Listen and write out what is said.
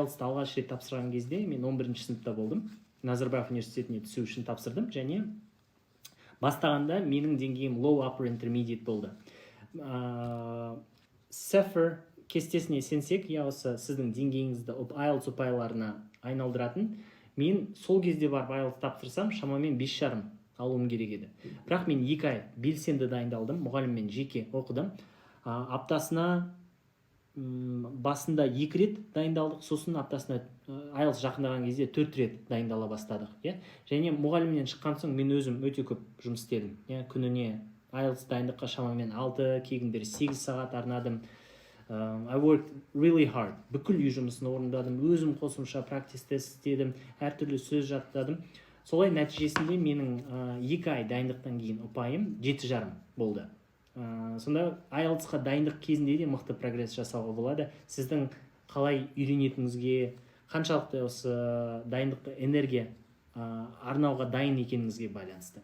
IELTS-ты алғаш рет тапсырған кезде мен 11-ші сыныпта болдым. Назарбаев университетіне түсу үшін тапсырдым, және бастағанда менің деңгейім low upper intermediate болды. SAFER кестесіне сенсек, осы сіздің деңгейіңізді IELTS ұпайларына айналдыратын, мен сол кезде барып IELTS тапсырсам, шамамен 5,5 алуым керек еді. Бірақ мен 2 ай белсенді дайындалдым, мұғаліммен жеке оқыдым. Аптасына басында 2 рет дайындалдық, сосын аптасына IELTS жақындаған кезде 4 рет дайындала бастадық. Және мұғалімнен шыққан соң мен өзім өте көп жұмыс істедім. Күніне IELTS дайындыққа шамамен 6, кейгіндері 8 сағат арнадым. I worked really hard. Бүкіл үй жұмысын орындадым, өзім қосымша practice тест істедім, әртүрлі сөз жаттадым. Солай нәтижесінде менің 2 ай дайындықтан кейін ұпайым 7,5 болды. Сонда IELTS-қа дайындық кезінде де мықты прогресс жасауға болады. Сіздің қалай үйренетініңізге, қаншалықты осы дайындыққа энергия арнауға дайын екеніңізге байланысты.